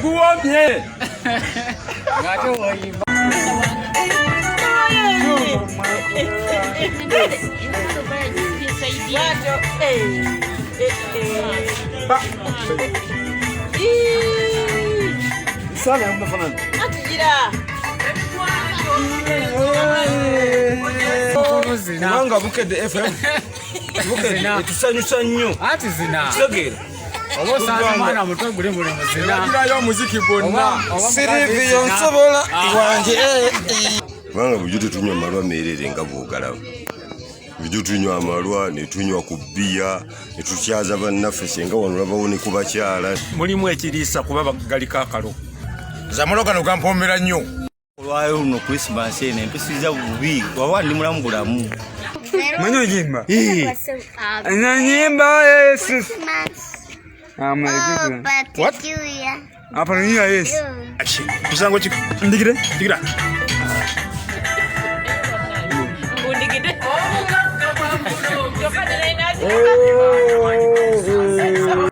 guwomye. Ngate woyimba. Sana mnafanana. Atujira. Kubanga Bukedde FM. Bukedde tusanyusa nnyo. Ati zina. Kitegera. Obosanze mwana muto guli mu zina. Ngirayo muziki bonna. Siriviyo nsobola iwanje. Kubanga bujude tunywa amalwa merere nga bwogalawo. Bujude tunywa amalwa ne tunywa ku bbiya ne tukyaza bannaffe senga wano labawo ne ku bakyala. Mulimu ekiriisa kuba bagalika akalo. Zamulogano gampomera nnyo. Olwayo luno Christmas ene empisiza bubi waba ndi mulamu bulamu. Manyo nyimba. Na nyimba Yesu. What? Apa ni ya Yesu. Kisango chik. Ndigire? Digira. Undigide.